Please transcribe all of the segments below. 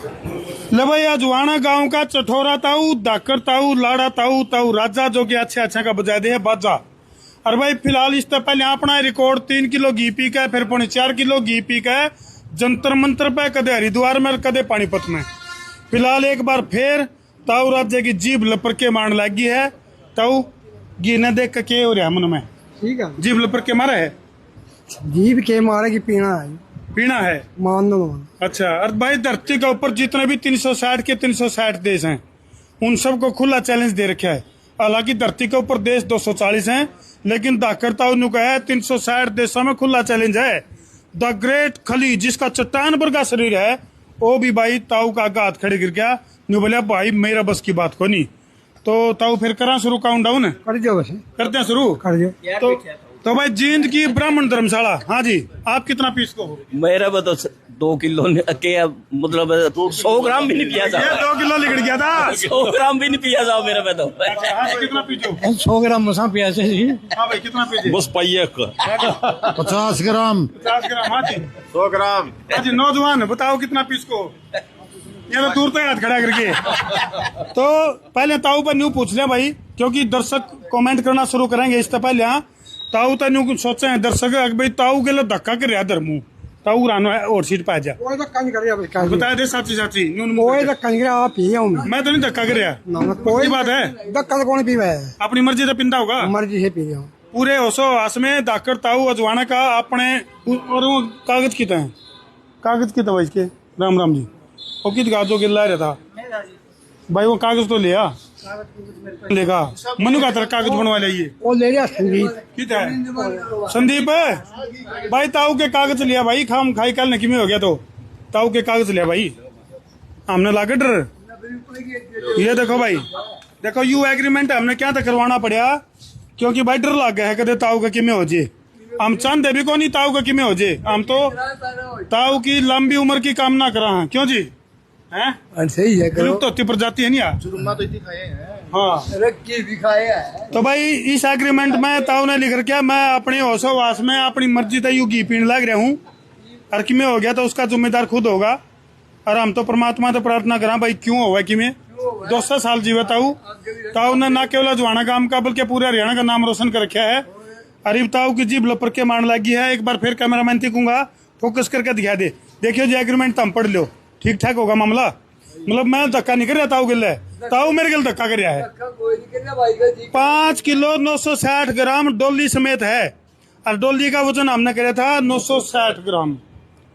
ले भाई अजवाना गांव का चठोरा ताऊ, दाकर ताऊ, लाड़ा ताऊ, ताऊ राजा जो कि अच्छा का बजा दे है बाजा। और भाई फिलहाल इससे पहले अपना रिकॉर्ड 3 किलो घी पी का, फिर 4 किलो घी पी का जंतर मंत्र पे, कदे हरिद्वार में कदे पानीपत में। फिलहाल एक बार फिर ताऊ राजा की जीभ लपर के मारने लगी है। ताऊ घी न देख के हो रहा मन में, ठीक है, जीभ लपर के मारा है, जीभ के मारे की पीना है, पीना है, मान लो मान। अच्छा। और भाई धरती के ऊपर जितने भी 360 के 360 देश हैं, उन सबको खुला चैलेंज दे रखा है। हालांकि धरती के ऊपर देश 240 हैं, लेकिन दाकर ताऊ ने कहा है 360 देशों में खुला चैलेंज है। द ग्रेट खली जिसका चट्टान पर का शरीर है, वो भी भाई ताऊ का आगा हाथ खड़े गिर गया। न्यू बोलिया भाई मेरा बस की बात को नहीं। तो ताऊ फिर करा शुरू काउंट डाउन, कर दो, वैसे करते हैं शुरू, कर दो। तो भाई जींद की ब्राह्मण धर्मशाला, हाँ जी, आप कितना पीस को हो? मेरा तो 2 किलो के, मतलब 100 ग्राम भी नहीं पिया था। 2 किलो लिगड़ गया था, 100 ग्राम भी नहीं पिया था मेरा में तो। कितना पीछो? 100 ग्राम मसा पिया से जी। हाँ भाई कितना पीछे? बस पाइए 50 ग्राम 50 ग्राम, हाँ जी 100 ग्राम। हाँ जी। नौजवान बताओ कितना पीस को? ये तो दूर तक हाथ खड़ा करके। तो पहले ताऊ पर न्यू पूछ लिया भाई, क्योंकि दर्शक कमेंट करना शुरू करेंगे इससे पहले। हाँ ताऊ तो न्यू सोचे हैं दर्शक भाई ताऊ के लिए धक्का कर रहा धर्मू, ताऊ रानो है और सीट पे जा कोई धक्का नहीं कर रहा भाई, बता दे साची साची। कोई धक्का नहीं कर रहा, आप पी हूं मैं तो नहीं धक्का कर रहा, ना, कोई बात है। धक्का तो कौन पीवा है, अपनी मर्जी से पिंदा होगा, मर्जी से पी रहा हूँ। पूरे होशो आस में दाकर ताऊ अजवाना का अपने। और वो कागज की है, कागज की भाई इसके, राम राम जी वो कित गाजो के ला रहा था भाई, वो कागज तो लिया लेगा मनु का तरह कागज बनवा लिया। वो ले लिया संगीत, कित है संदीप है भाई, ताऊ के कागज लिया भाई, खाम खाई कल नहीं हो गया तो ताऊ के कागज लिया भाई, हमने लागे डर। ये देखो भाई, देखो यू एग्रीमेंट हमने क्या था करवाना पड़ा, क्योंकि भाई डर लग गया है कदे ताऊ का किमें हो जे। हम चाहते भी को नहीं ताऊ का किमें हो जे, हम तो ताऊ की लंबी उम्र की कामना करा है। क्यों जी हैं? सही है, विलुप्त होती प्रजाति है नहीं यार, हाँ रक्की भी खाया है। तो भाई इस एग्रीमेंट में ताऊ ने लिख रखा, मैं अपने होशोवास में अपनी मर्जी से यू घी पीने लग रहा हूँ, और किमें हो गया तो उसका जिम्मेदार खुद होगा। और हम तो परमात्मा से प्रार्थना करा भाई क्यों हुआ किमें 200 साल जीवे ताऊ ने ना केवल अजवाना गांव का बल्कि पूरे हरियाणा का नाम रोशन कर रखा है। अरीब ताऊ की जीभ लपर के मारने लगी है। एक बार फिर कैमरामैन कहूंगा फोकस करके दिखा दे, देखियो जी एग्रीमेंट तो हम पढ़ लो, ठीक ठाक होगा मामला। मतलब मैं धक्का नहीं कर रहा ताऊ गिल, ताऊ मेरे गिल धक्का कर रहा है। 5 किलो 960 ग्राम डोली समेत है, और डोली का वजन हमने करे था 960 ग्राम।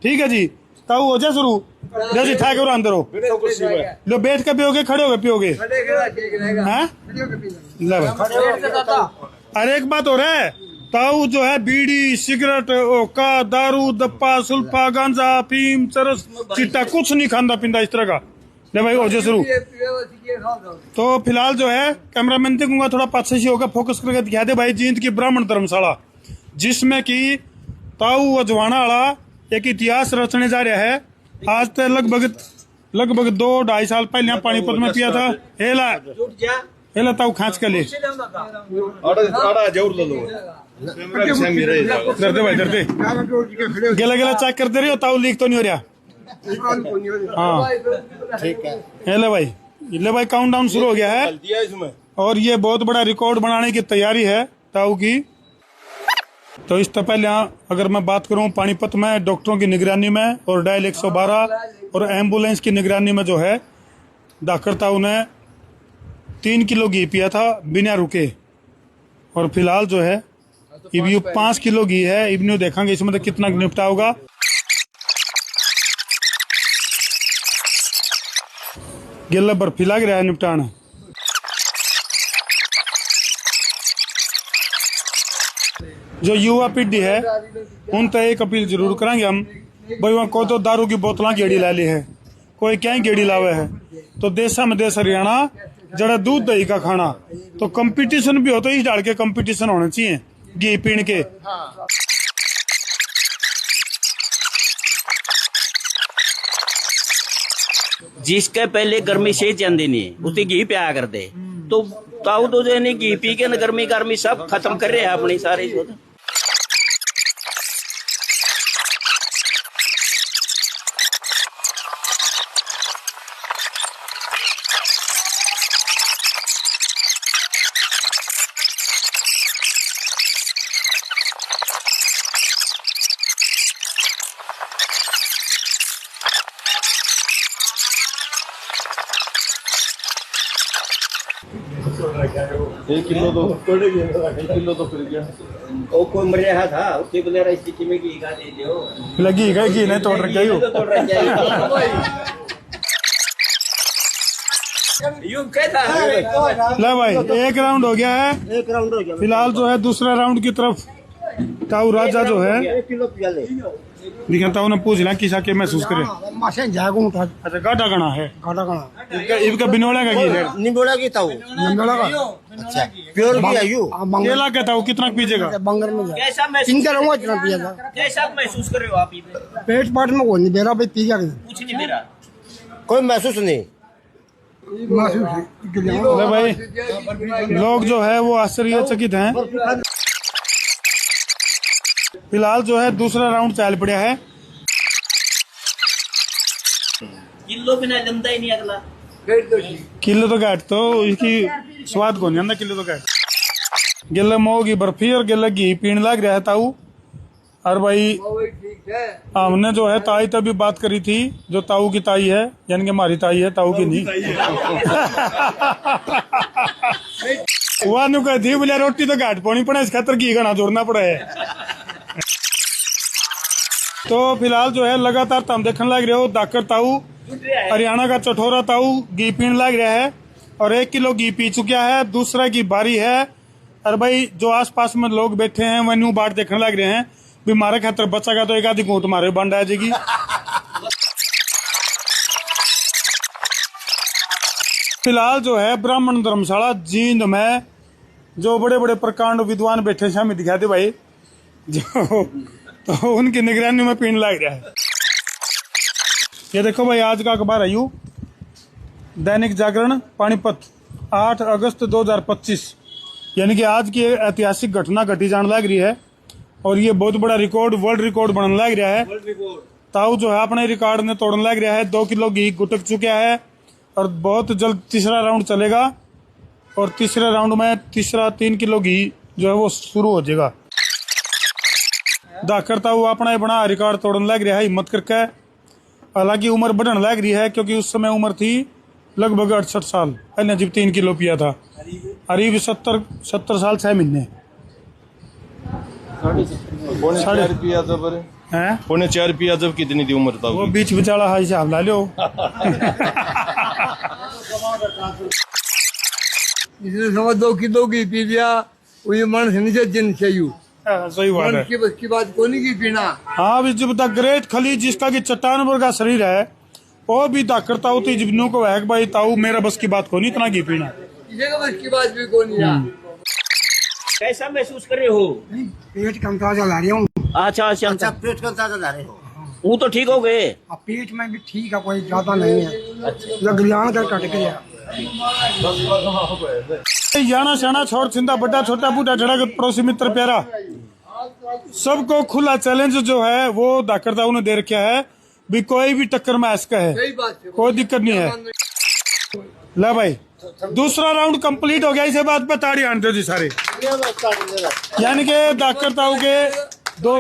ठीक है जी, ताऊ हो जा शुरू, जी ठाक हो अंदर हो लो, बैठ के पियोगे खड़े होके पियोगे? अरे एक बात हो रहा है, ताऊ जो है बीड़ी सिगरेट ओका दारू दप्पा सुल्फा गांजा फीम चरस चिट्टा कुछ नहीं खांदा पिंदा इस तरह का। ले भाई हो जा शुरू। तो फिलहाल जो है कैमरामैन से कहूंगा थोड़ा पाछे से होगा, फोकस करके दिखा दे भाई जींद की ब्राह्मण धर्मशाला, जिसमें कि ताऊ अजवाना वाला एक इतिहास रचने जा रहा है। आज तक लगभग 2-2.5 साल पहले यहाँ पानीपत में पिया था। हेला ताऊ खाँच के ले डरते भाई डरते गेला चेक करते रही हो, ताऊ लीक तो नहीं हो रहा। हाँ ठीक है, हेले भाई ले भाई काउंट डाउन शुरू हो गया है, और ये बहुत बड़ा रिकॉर्ड बनाने की तैयारी है ताऊ की। तो इससे पहले अगर मैं बात करूं पानीपत में डॉक्टरों की निगरानी में और डायल 112 और एम्बुलेंस की निगरानी में जो है दाकर ताऊ ने 3 किलो घी पिया था बिना रुके। और फिलहाल जो है इब्यू 5 किलो घी है, इब्यू देखेंगे इसमें तो कितना निपटा होगा। गिल्ला बर्फी लग रहा है निपटाना। जो युवा पीढ़ी है उन तक एक अपील जरूर करेंगे हम भाई, वहाँ कोई तो दारू की बोतल गेड़ी ला ली है, कोई क्या गेड़ी लावे है। तो देशा में देश हरियाणा जरा दूध दही का खाना, तो कंपटीशन भी हो तो इस डाल के कंपटीशन होने चाहिए घी पीने के। जिसके पहले गर्मी से जाते नहीं उसे घी पिया कर दे, तो ताऊ तो जो नहीं घी पी के न गर्मी सब खत्म कर रहे हैं अपनी सारी। किलो तो फिर गया। वो कोई मर रहा था उसके बगैर स्थिति में घी का दे दो लगी गई घी नहीं तोड़ रखा हो तोड़ रहा यूं कहता है ले भाई एक राउंड हो गया है। एक राउंड हो गया फिलहाल जो है दूसरा राउंड की तरफ ताऊ राजा जो है 1 किलो पियाले दिखा ताऊ ने पूछ लिया किसा के महसूस करे। मासे जागो उठा अच्छा गाटा गणा है काटा काना इनका बिनोड़ा का घी है निंबोड़ा की ताऊ निंबोड़ा का अच्छा प्योर भी है यू केला का ताऊ कितना पीजेगा बंगर में जा कैसा महसूस चिंता रहूंगा इतना पिया था कैसा महसूस कर रहे हो आप ये पेट पाट में कोई नहीं बेरा भाई पी गया कुछ नहीं मेरा कोई महसूस नहीं महसूस ले भाई लोग जो है वो आश्चर्यचकित हैं। फिलहाल जो है दूसरा राउंड चल पड़ा है। किलो बिना जमता ही नहीं अगला किलो तो घाट तो इसकी स्वाद को नहीं आंदा किलो तो घाट गिल्ला मोह की बर्फी और गिल्ला घी पीने लग रहा है ताऊ। और भाई हमने जो है ताई तभी बात करी थी जो ताऊ की ताई है यानी कि हमारी ताई है ताऊ की नहीं वह कह थी बोले रोटी तो घाट पानी पड़ा इस खातर घी घना जोड़ना पड़ा है। तो फिलहाल जो है लगातार तुम देखने लग रहे हो दाकर ताऊ हरियाणा का चटोरा ताऊ घी पीने लग रहा है और 1 किलो घी पी चुका है। दूसरा की बारी है और भाई जो आसपास में लोग बैठे हैं वह न्यू बाट देखने लग रहे हैं भी मारे खातर बच्चा तो एक आधी घूट मारे बंड आ जाएगी। फिलहाल जो है ब्राह्मण धर्मशाला जींद में जो बड़े बड़े प्रकांड विद्वान बैठे हैं हमें दिखाते भाई जो तो उनकी निगरानी में पीने लग रहा है। ये देखो भाई आज का अखबार है यू दैनिक जागरण पानीपत 8 अगस्त 2025 यानी कि आज की ऐतिहासिक घटना घटी जाने लग रही है और ये बहुत बड़ा रिकॉर्ड वर्ल्ड रिकॉर्ड बनने लग रहा है। ताऊ जो है अपने रिकॉर्ड ने तोड़ने लग रहा है 2 किलो घी गुटक चुका है और बहुत जल्द तीसरा राउंड चलेगा और तीसरे राउंड में तीसरा 3 किलो घी जो है वो शुरू हो जाएगा। दाकर ताऊ अपना बना रिकॉर्ड तोड़ने लग रहा है हिम्मत करके। हालांकि उम्र बढ़ने लग रही है क्योंकि उस समय उम्र थी लगभग 68 साल पहले जब 3 किलो पिया था। करीब 70 साल 6 महीने पौने 4 पिया जब हैं। पौने 4 पिया जब कितनी थी उम्र था वो बीच बिचाला हाई हिसाब ला लो। इसने समझ 2 किलो की पी लिया वही मन से नीचे जिन चाहिए सही बात है। की बस की बात को नहीं की पीना। हाँ भी जब तक ग्रेट खली जिसका की चट्टान पर का शरीर है वो भी दाकर ताऊ थी जिब्नों को है भाई ताऊ मेरा बस की बात को नहीं इतना घी पीना बस की बात भी को नहीं कैसा महसूस कर रहे हो पेट कम ताजा ला रही हूँ। अच्छा अच्छा अच्छा पेट कम ताजा ला रहे हो वो तो ठीक हो गए अब पेट में भी ठीक है कोई ज्यादा नहीं है लग कर कट गया याना शाना छोड़ छिंदा बड़ा छोटा बूढ़ा झड़क पड़ोसी मित्र प्यारा सबको खुला चैलेंज जो है वो दाकर ताऊ ने दे रखा है भी कोई भी टक्कर में ऐसा है कोई दिक्कत नहीं है। ला भाई दूसरा राउंड कंप्लीट हो गया इसे बात पे ताड़ी आनते जी सारे यानी कि दाकर ताऊ के 2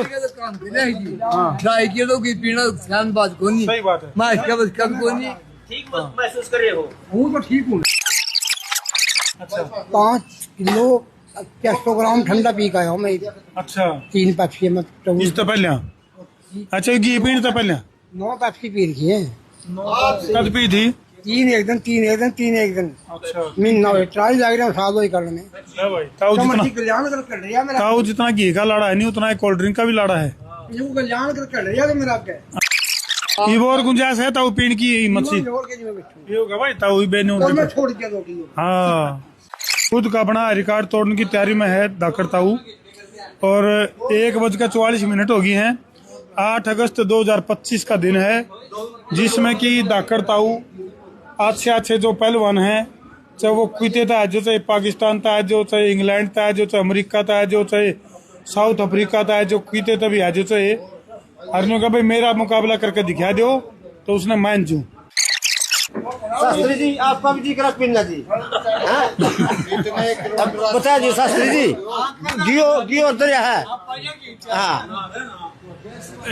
किलो की पीना बात को नहीं सही बात है। मैं इसका बस कम को नहीं ठीक महसूस कर रहे हो हूँ तो ठीक हूँ। 5 किलो 100 ग्राम ठंडा पी का हूँ मैं। अच्छा 3 पेप्सी में इस तो पहले अच्छा घी पीने तो पहले 9 पेप्सी पी रखी है। कद पी थी 3 एक दिन 3 एक दिन 3 एक दिन अच्छा महीना हो ट्राई लग रहा साल ही करने में ले भाई ताऊ जितना कल्याण कर रही है मेरा ताऊ जितना घी का लाड़ा है नहीं उतना कोल्ड ड्रिंक का भी लाड़ा है। यूं कल्याण कर रही है मेरा आपके ये और गुंजाइश है ताऊ पीने की मच्छी जोड़ के जी मैं बैठूं ये होगा भाई ताऊ ही बेने और मैं छोड़ के 2 किलो हाँ खुद का अपना रिकॉर्ड तोड़ने की तैयारी में है दाकर ताऊ और 1:44 हो गई हैं। 8 अगस्त 2025 का दिन है जिसमें कि दाकर ताऊ अच्छे जो पहलवान हैं चाहे वो कुते था जो चाहे पाकिस्तान था जो चाहे इंग्लैंड था जो चाहे अमेरिका था जो चाहे साउथ अफ्रीका था जो कुते तभी है जो चाहे हरनों का भाई मेरा मुकाबला करके दिखा दो तो उसने मान जू। शास्त्री जी आपका भी जिक्र पीना जी बता जी शास्त्री जी जियो दरिया है हाँ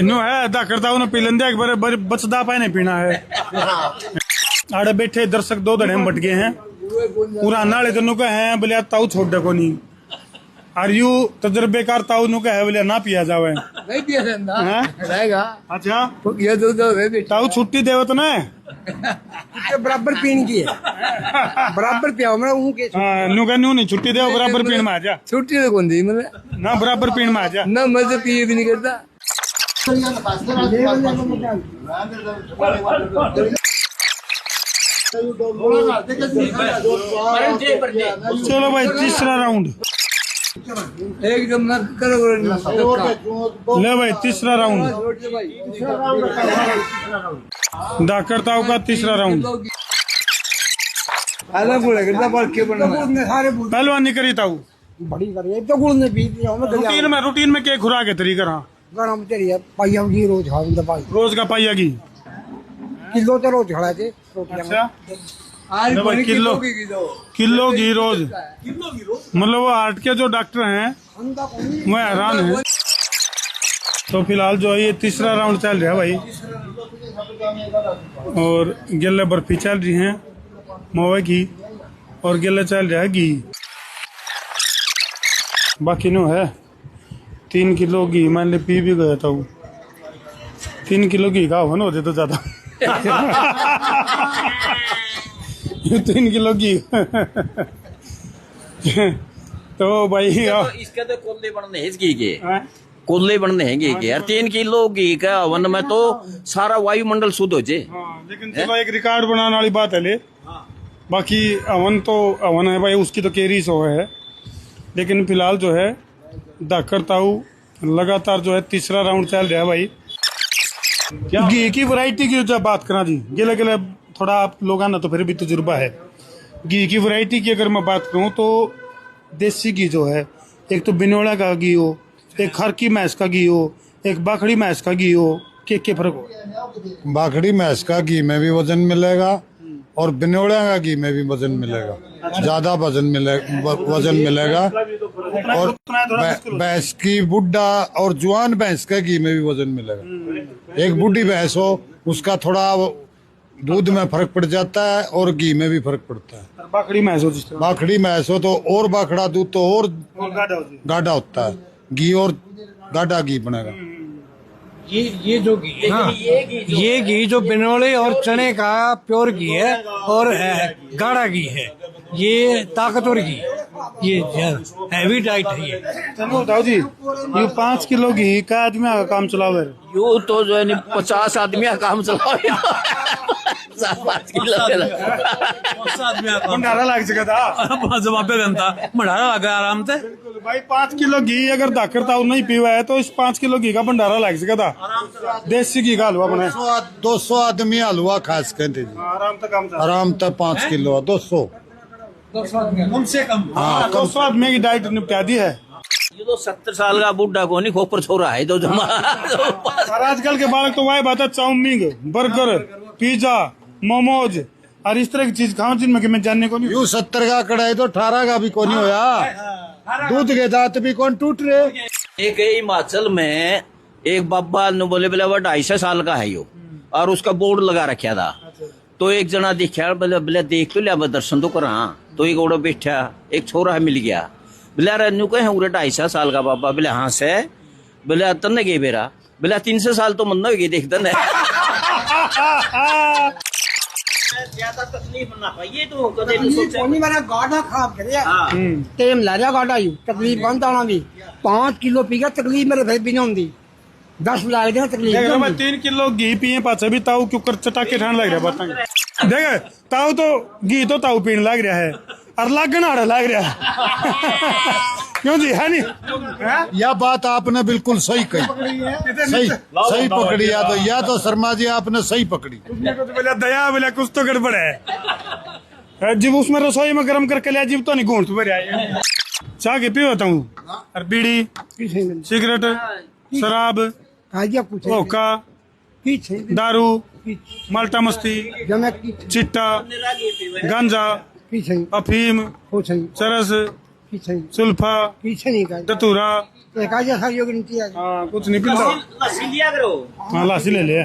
नो है दाकर ताऊ ने पी लेंदे एक बार बचदा पाए नहीं पीना है। आड़े बैठे दर्शक 2 धड़े में बट गए हैं पुराना वाले तो नुका है बोले ताऊ छोड़ दे को नहीं और यू तजर्बेकार ताऊ नुका है बोले ना पिया जावे नहीं पिया जाता हैं? रहेगा अच्छा ये तो ताऊ छुट्टी देवत ना बराबर पीन की है बराबर पिया मैं हूं के हाँ नुका न्यू नहीं छुट्टी दे बराबर पीण में आ जा छुट्टी तो कौन दी मैंने ना बराबर पीण में आ जा ना मैं तो पिए भी नहीं करता चलो भाई तीसरा राउंड एकदम ना करो ले भाई तीसरा राउंड डाकर ताऊ का तीसरा राउंड अलग बोले कितना बार के बनना सारे पहलवानी करी ताऊ बड़ी करे तो गुड़ ने पी दिया मैं रूटीन में क्या खुराक है तरीका रहा गरम तेरी है पाइया की रोज खा दवाई रोज का पाइया की किलो तो रोज खड़ा थे अच्छा आज भाई बड़ी किलो किलो घी रोज मतलब वो हार्ट के जो डॉक्टर हैं मैं हैरान है तो फिलहाल जो है ये तीसरा राउंड चल रहा है भाई और गिल्ले बर्फी चल रही हैं मोवे की और गिल्ले चल रहा है घी बाकी नो है 3 किलो घी मैंने पी भी गया था वो 3 किलो घी का हो ना होते तो ज्यादा 3 किलो घी तो भाई इसके तो कोल्ले बनने हैं घी के कोल्ले बनने हैं घी के यार 3 किलो घी का हवन में तो सारा वायुमंडल शुद्ध हो जाए लेकिन चलो एक रिकॉर्ड बनाने वाली बात है ले बाकी हवन तो हवन है भाई उसकी तो केरी सो है लेकिन फिलहाल जो है डाकर ताऊ लगातार जो है तीसरा राउंड चल रहा है भाई घी की वैरायटी की जब बात करा जी गिले गिले थोड़ा आप लोग ना तो फिर भी तजुर्बा है घी की वैरायटी की अगर मैं बात करूं तो देसी घी जो है एक तो बिनोड़ा का घी हो एक खर की भैंस का घी हो एक बाखड़ी भैंस का घी हो के फर्क हो बाखड़ी भैंस का घी में भी वजन मिलेगा और बिनोड़ा का घी में भी वजन मिलेगा ज्यादा वजन मिलेगा और भैंस की बुढ़ा और जवान भैंस के घी में भी वजन मिलेगा एक बुढ़ी भैंस हो उसका थोड़ा दूध में फर्क पड़ जाता है और घी में भी फर्क पड़ता है बाखड़ी भैंस हो जिस तरह बाखड़ी भैंस हो तो और बाखड़ा दूध तो और गाढ़ा होता है घी और गाढ़ा घी बनेगा ये जो घी ये घी जो बिनोले और चने का प्योर घी है और गाढ़ा घी है ये ताकतवर घी ये हैवी डाइट है ये चलो बताओ जी ये 5 किलो घी का आदमी का काम चलाओ यू तो जो है 50 आदमी का काम चलाओ 5 किलो भंडारा लग सका था जवाब घंटा भंडारा लगा आराम से भाई 5 किलो घी अगर दाकर ताऊ नहीं पीवा है तो इस 5 किलो घी का भंडारा लग सका था देसी घी का हलवा बने 200 आदमी हलवा खास कहते जी आराम तक 5 किलो 200 कम से कम हाँ 200 आदमी की डाइट निपटा दी है ये तो 70 साल का बुढ़ा को नहीं खोपर छोरा है तो और आजकल के बालक तो वही बात है चाउमीन बर्गर पिज्जा मोमोज और इस तरह की चीज खाओ जिनमें कि मैं जानने को नहीं यू 70 का कढ़ाई तो 18 का भी कौन होया दूध के दांत भी कौन टूट रहे एक हिमाचल में एक बाबा ने बोले बोले वो 250 साल का है यो और उसका बोर्ड लगा रखा था तो एक जना देखा बोले बोले देख तो लिया दर्शन तो करा तो एक ओड़ा बैठा एक छोरा मिल गया बोले रनु कहे उरे 250 साल का बाबा बोले हाँ से बोले तन्ने गए बेरा बोले 300 साल तो मन गई देख तन्ने ज्यादा तकलीफ ना पाइए तो कदे कोनी मेरा गाढ़ा खराब करे तेम ला रहा गाढ़ा यू तकलीफ बनता ना भी 5 किलो पी गया तकलीफ मेरे फिर भी नहीं होती 10 ला गया तकलीफ नहीं मैं होती 3 किलो घी पिए पाछे भी ताऊ क्यों कर चटाके ठान लग रहा बताएंगे देखे ताऊ तो घी तो ताऊ पीने लग रहा है और लागन आड़ा लग रहा है क्यों जी है नहीं यह बात आपने बिल्कुल सही कही सही पकड़ी या तो शर्मा जी आपने सही पकड़ी बोला दया बोला कुछ तो गड़बड़ है जब उसमें रसोई में गर्म करके लिया जीव तो नहीं घूंट भर आए चाह के पी होता हूँ और बीड़ी सिगरेट शराब होका दारू माल्टा मस्ती चिट्टा गांजा अफीम चरस सुल्फा दतूरा कुछ नहीं पीता लस्सी लिया करो हाँ लासी ले लिया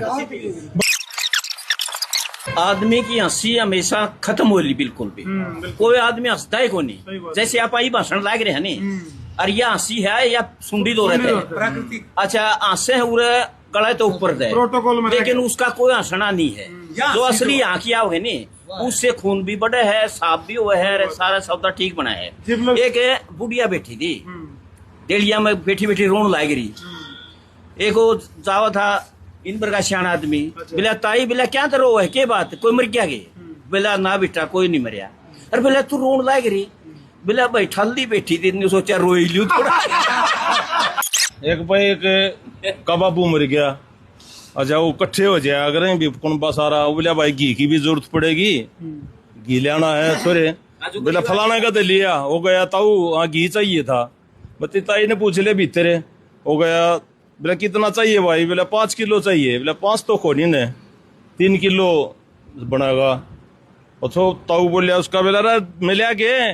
आदमी की हंसी हमेशा खत्म हो रही बिल्कुल भी। कोई आदमी हंसता ही को नहीं। जैसे आप आई भाषण लाग रहे हैं नहीं, और यह हंसी है या सुंडी दो रहते हैं। अच्छा हंसे है उरे गला तो ऊपर दे प्रोटोकॉल में, लेकिन उसका कोई हंसना नहीं है। जो असली यहाँ किया हुआ है नी, उससे खून भी बढ़े है, साफ भी हुआ है, सारा सौदा ठीक बना है। एक बुढ़िया बैठी थी डेलिया में, बैठी बैठी रोन लाग रही। एक वो जावा था इन पर का सियाना आदमी, बोला ताई बोला क्या करो है, क्या बात कोई मर गया गे? बोला ना बेटा कोई नहीं मरिया। अरे बोला तू रोन लाग रही? बोला भाई ठल्दी बैठी थी, सोचा रोई लियो थोड़ा। एक भाई एक कबाबू मर गया। अच्छा वो इकट्ठे हो जाए अगर भी कुनबा सारा, बोला भाई घी की भी जरूरत पड़ेगी, घी लाना है सोरे। बोला फलाना का तो लिया हो गया, ताऊ हाँ घी चाहिए था। बत्ती ताई ने पूछ लिया भीतर हो गया। बोला कितना चाहिए भाई? बोला 5 किलो चाहिए। बोला 5 तो खोनी ने 3 किलो बनाएगा। और तो ताऊ बोलिया उसका, बोला रे मिला के?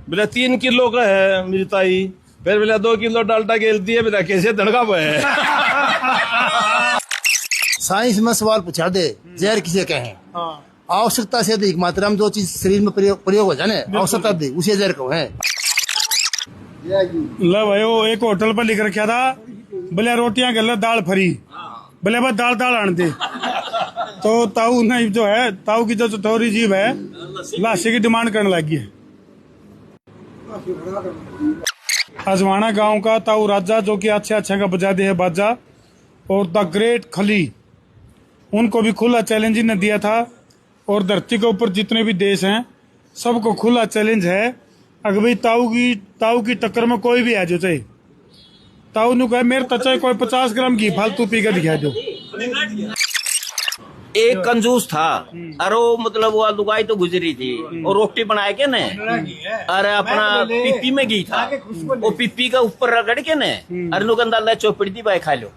बोला 3 किलो का है मेरी ताई। फिर बोला 2 किलो डालटा गेल दिए। बोला कैसे धड़का पे है? साइंस में सवाल पूछा दे, जहर किसे कहें? आवश्यकता से अधिक मात्रा में जो चीज शरीर में प्रयोग हो जाए ना, आवश्यकता अधिक उसे जहर कहें। ला भाई वो एक होटल पर लिख रखा था, बोले रोटियां गलत दाल फरी। बोले बस दाल दाल आन दे। तो ताऊ ने जो है, ताऊ की जो चटोरी जीभ है, लाशे की डिमांड करने लगी है। अजवाना गांव का ताऊ राजा, जो कि अच्छा का बजा दे है बाजा, और द ग्रेट खली, उनको भी खुला चैलेंज ने दिया था। और धरती के ऊपर जितने भी देश हैं सबको खुला चैलेंज है, अगर भाई ताऊ की टक्कर में कोई भी आ जो चाहे। ताऊ ने कहा मेरे तचाए कोई 50 ग्राम घी फालतू पी कर दिखा दो। एक कंजूस था, अरे वो मतलब वो लुगाई तो गुजरी थी, और रोटी बनाए के ने, अरे अपना पिप्पी में घी था, वो पिप्पी का ऊपर रगड़ के ने, अरे लोग अंदाज चौपड़ी दी भाई खा लो।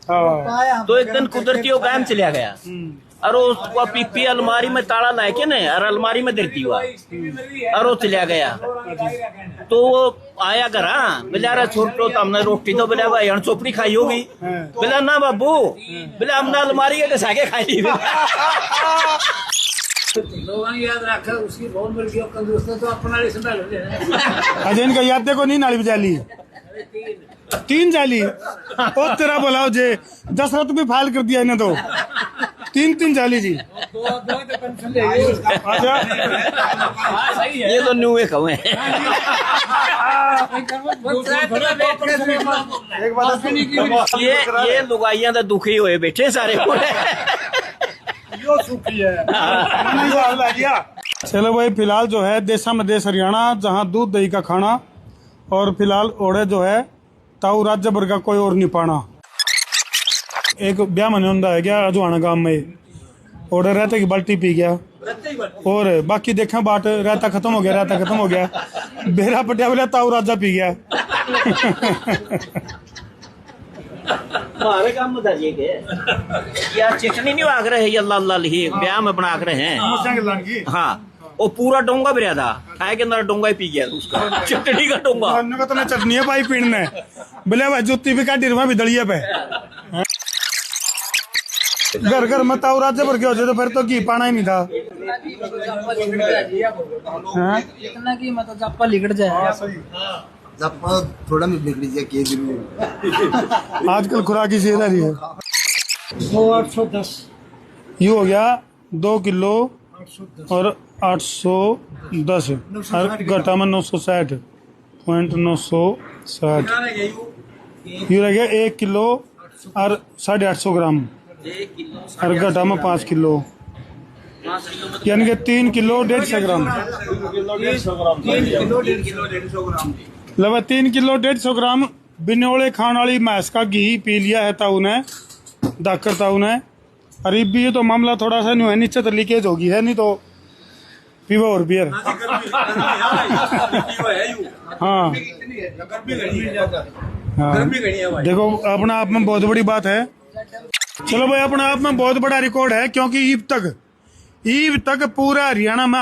तो एक दिन कुदरती वो कायम चला गया, और वो पिप्पी अलमारी में ताला लाए के ने, और अलमारी में धरती हुआ, और वो चला गया। तो वो आया घर, बोला छोटो तो हमने रोटी तो बोला भाई चौपड़ी खाई होगी। बोला ना बाबू, बोला हमने अलमारी के घसा के खाई। याद रखा उसकी बहुत मुर्गी कंजूस तो अपना अजय इनका याद देखो, नहीं नाली जाली 3 जाली। ओ तेरा बोलाओ जे 10 रत भी फाइल कर दिया इन्हें तो 3 जाली जी। अच्छा ये तो न्यू एक हुए। ये लुगाइयां तो दुखी हुए बैठे सारे। चलो भाई, फिलहाल जो है देशा में देश हरियाणा, जहाँ दूध दही का खाना, और फिलहाल ओढ़े जो है ताऊ राज्य भर का कोई और नहीं पाना। एक ब्याह मने होंदा है क्या अजवाना गांव में, ओढ़े रहते की बाल्टी पी गया, और बाकी देखा बाट रहता खत्म हो गया, बेरा पटिया बोला ताऊ राजा पी गया। हमारे काम में ये यार चिकनी नहीं आग रहे हैं, अल्लाह अल्लाह ही ब्याह में बना कर रहे हैं। हाँ वो पूरा डोंगा भी रहा था, खाए के अंदर डोंगा ही पी गया उसका, चटनी का डोंगा। तो मैं चटनी है भाई पीने, बोले भाई जुत्ती भी काटी रुपया भी दलिया पे। घर में ताऊ राज्य भर के हो जाए तो फिर तो घी पाना ही नहीं था। इतना की मतलब जापा लिगड़ जाए, जापा थोड़ा में बिगड़ जाए के जरूर। आजकल खुराकी सेहत आ रही है। 810 यू हो गया 2 किलो और 810, और घटा में 960.960, यू रह गया 1 किलो और 850 ग्राम, और घटा में 5 किलो, यानी कि 3 किलो 150 ग्राम। लगभग 3 किलो 150 ग्राम बिनोले खाने वाली भैंस का घी पी लिया है ताऊ ने, दाकर ताऊ ने। अरे भी ये तो मामला थोड़ा सा नहीं है, नीचे तो लीकेज होगी है, नहीं तो पीवा और बियर। हाँ देखो अपना आप में बहुत बड़ी बात है। चलो भाई अपना आप में बहुत बड़ा रिकॉर्ड है, क्योंकि ईब तक पूरा हरियाणा में